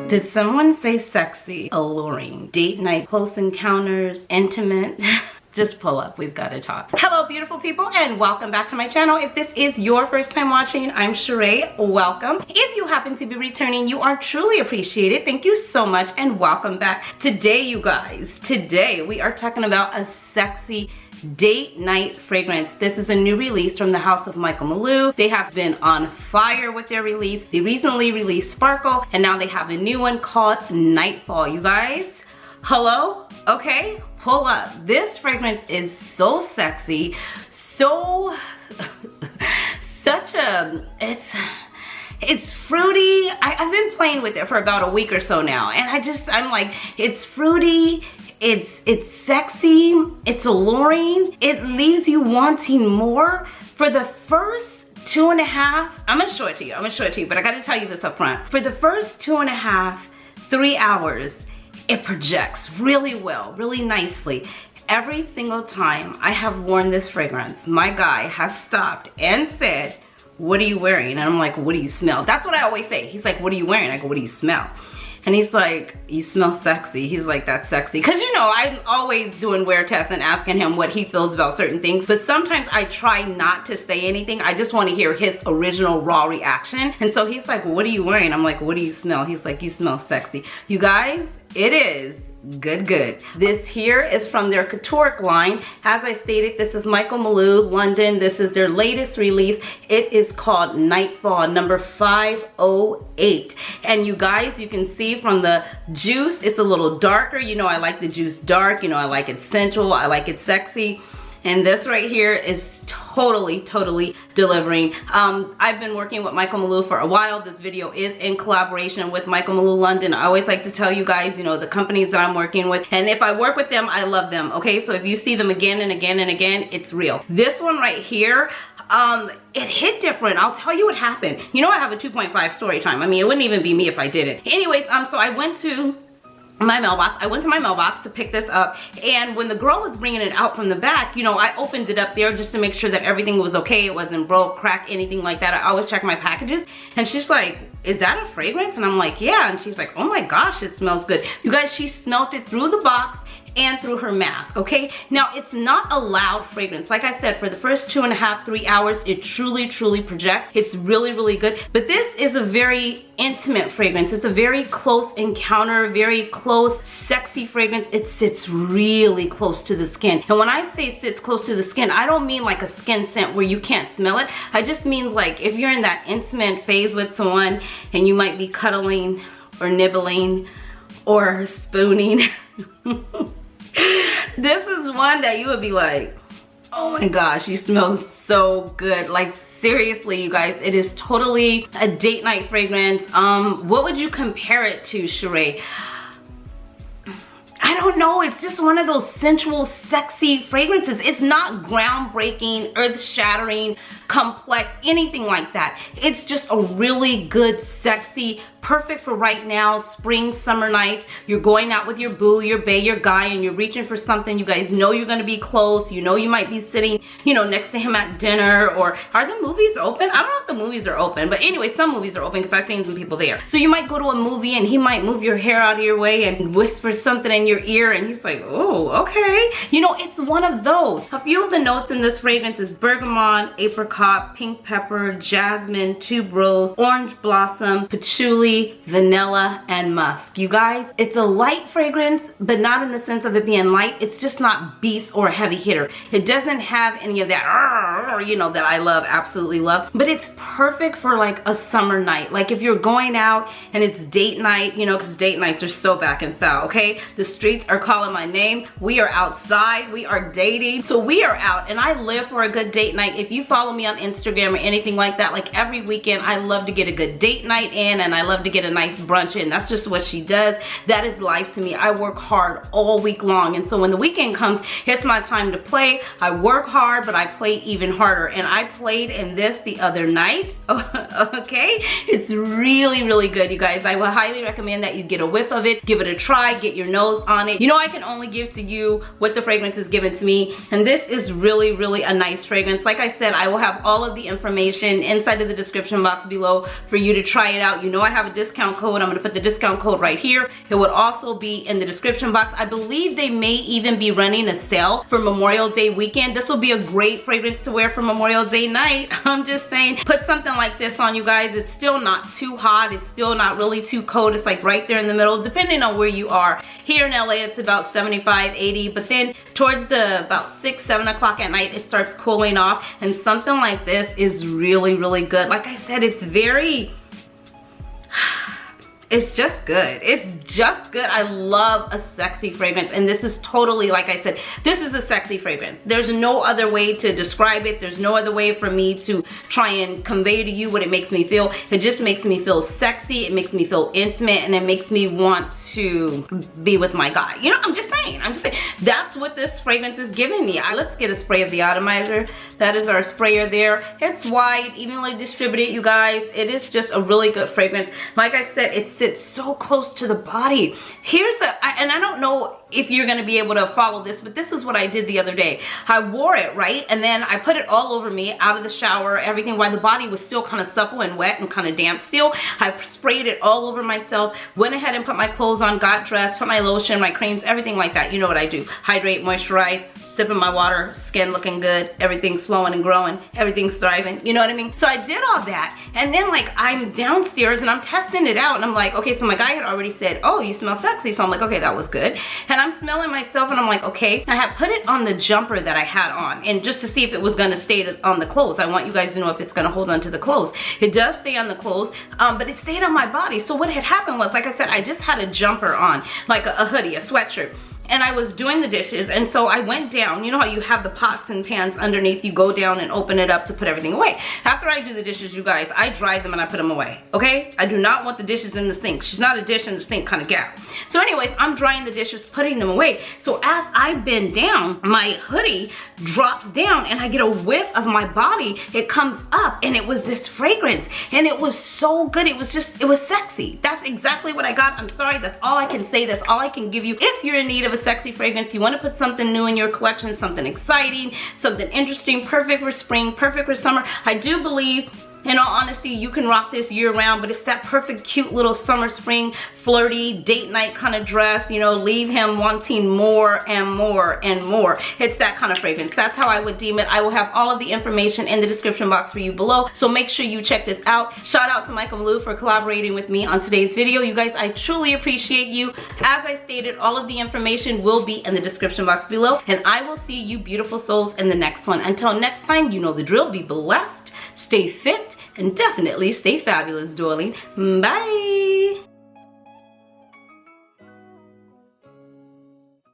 Did someone say sexy, alluring, date night, close encounters, intimate? Just pull up, we've got to talk. Hello beautiful people and welcome back to my channel. If this is your first time watching, I'm Cheraye, welcome. If you happen to be returning, you are truly appreciated. Thank you so much and welcome back. Today you guys, today we are talking about a sexy date night fragrance. This is a new release from the house of Malul. They have been on fire with their release. They recently released Sparkle and now they have a new one called Nightfall. You guys, hello? Okay, pull up. This fragrance is so sexy, so it's fruity. I've been playing with it for about a week or so now and I'm like, it's fruity, it's sexy, it's alluring, it leaves you wanting more. For the first 2.5, I'm gonna show it to you, but I gotta tell you this up front. For the first 2.5, 3 hours, it projects really well, really nicely. Every single time I have worn this fragrance, my guy has stopped and said, "What are you wearing?" And I'm like, "What do you smell?" That's what I always say. He's like, "What are you wearing?" I go, "What do you smell?" And he's like, "You smell sexy." He's like, "That's sexy." Cause you know, I'm always doing wear tests and asking him what he feels about certain things. But sometimes I try not to say anything. I just want to hear his original raw reaction. And so he's like, "What are you wearing?" I'm like, "What do you smell?" He's like, "You smell sexy." You guys, it is good. This here is from their Couture line. As I stated, this is Malul, London. This is their latest release. It is called Nightfall, number 508. And you guys, you can see from the juice, it's a little darker. You know, I like the juice dark. You know, I like it sensual. I like it sexy. And this right here is totally delivering. I've been working with Malul for a while. This video is in collaboration with Malul London. I always like to tell you guys, you know, the companies that I'm working with. And if I work with them, I love them, okay? So if you see them again and again and again, it's real. This one right here, it hit different. I'll tell you what happened. You know, I have a 2.5 story time. I mean, it wouldn't even be me if I didn't. Anyways, so I went to my mailbox. I went to my mailbox to pick this up, and when the girl was bringing it out from the back, you know, I opened it up there just to make sure that everything was okay. It wasn't broke, cracked, anything like that. I always check my packages, and she's like, "Is that a fragrance?" And I'm like, "Yeah." And she's like, "Oh my gosh, it smells good." You guys, she smelled it through the box and through her mask, okay? Now, it's not a loud fragrance. Like I said, for the first 2.5, 3 hours, it truly projects. It's really good. But this is a very intimate fragrance. It's a very close encounter, very close, sexy fragrance. It sits really close to the skin. And when I say sits close to the skin, I don't mean like a skin scent where you can't smell it. I just mean like if you're in that intimate phase with someone and you might be cuddling or nibbling or spooning. This is one that you would be like, "Oh my gosh, you smell so good." Like seriously, you guys, it is totally a date night fragrance. What would you compare it to, Cheraye? I don't know, it's just one of those sensual, sexy fragrances. It's not groundbreaking, earth-shattering, complex, anything like that. It's just a really good, sexy, perfect for right now, spring, summer nights. You're going out with your boo, your bae, your guy, and you're reaching for something. You guys know you're gonna be close. You know you might be sitting, you know, next to him at dinner. Or are the movies open? I don't know if the movies are open, but anyway, some movies are open because I've seen some people there. So you might go to a movie and he might move your hair out of your way and whisper something in your ear and he's like, "Oh, okay." You know, it's one of those. A few of the notes in this fragrance is bergamot, apricot, pink pepper, jasmine, tuberose, orange blossom, patchouli, vanilla, and musk. You guys, it's a light fragrance, but not in the sense of it being light. It's just not beast or a heavy hitter. It doesn't have any of that, you know, that I love, absolutely love. But it's perfect for like a summer night. Like if you're going out and it's date night, you know, because date nights are so back in style, okay? The streets are calling my name. We are outside. We are dating. So we are out, and I live for a good date night. If you follow me on Instagram or anything like that, like every weekend, I love to get a good date night in, and I love to get a nice brunch in. That's just what she does. That is life to me. I work hard all week long, and so when the weekend comes, it's my time to play. I work hard, but I play even harder, and I played in this the other night. Okay, it's really good, you guys. I would highly recommend that you get a whiff of it, give it a try, get your nose on on it. You know I can only give to you what the fragrance is given to me, and this is really, really a nice fragrance. Like I said, I will have all of the information inside of the description box below for you to try it out. You know I have a discount code. I'm gonna put the discount code right here. It would also be in the description box. I believe they may even be running a sale for Memorial Day weekend. This will be a great fragrance to wear for Memorial Day night. I'm just saying, put something like this on, you guys. It's still not too hot. It's still not really too cold. It's like right there in the middle, depending on where you are. Here in LA, it's about 75, 80, but then towards the about 6, 7 o'clock at night, it starts cooling off, and something like this is really, really good. Like I said, it's very, it's just good. It's just good. I love a sexy fragrance, and this is totally, like I said, this is a sexy fragrance. There's no other way to describe it. There's no other way for me to try and convey to you what it makes me feel. It just makes me feel sexy. It makes me feel intimate, and it makes me want to be with my guy. You know, I'm just saying. That's what this fragrance is giving me. Let's get a spray of the atomizer. That is our sprayer there. It's wide, evenly distributed, you guys. It is just a really good fragrance. Like I said, it sits so close to the body. And I don't know if you're gonna be able to follow this, but this is what I did the other day. I wore it, right? And then I put it all over me, out of the shower, everything, while the body was still kind of supple and wet and kind of damp still. I sprayed it all over myself, went ahead and put my clothes on, got dressed, put my lotion, my creams, everything like that. You know what I do. Hydrate, moisturize, sipping my water, skin looking good, everything's flowing and growing, everything's thriving, you know what I mean? So I did all that, and then like I'm downstairs and I'm testing it out, and I'm like, okay, so my guy had already said, oh, you smell sexy, so I'm like, okay, that was good. And I'm smelling myself, and I'm like, okay, I had put it on the jumper that I had on, and just to see if it was gonna stay on the clothes. I want you guys to know if it's gonna hold on to the clothes. It does stay on the clothes, but it stayed on my body. So what had happened was, like I said, I just had a jumper on, like a hoodie, a sweatshirt. And I was doing the dishes, and so I went down. You know how you have the pots and pans underneath, you go down and open it up to put everything away. After I do the dishes, you guys, I dry them and I put them away, okay? I do not want the dishes in the sink. She's not a dish in the sink kind of gal. So anyways, I'm drying the dishes, putting them away. So as I bend down, my hoodie drops down and I get a whiff of my body. It comes up, and it was this fragrance, and it was so good. It was sexy. That's exactly what I got. I'm sorry, that's all I can say. That's all I can give you. If you're in need of a sexy fragrance, you want to put something new in your collection, something exciting, something interesting, perfect for spring, perfect for summer. I do believe, in all honesty, you can rock this year round, but it's that perfect, cute little summer, spring, flirty, date night kind of dress, you know, leave him wanting more and more and more. It's that kind of fragrance. That's how I would deem it. I will have all of the information in the description box for you below, so make sure you check this out. Shout out to Malul for collaborating with me on today's video. You guys, I truly appreciate you. As I stated, all of the information will be in the description box below, and I will see you beautiful souls in the next one. Until next time, you know the drill. Be blessed, stay fit, and definitely stay fabulous, darling. Bye.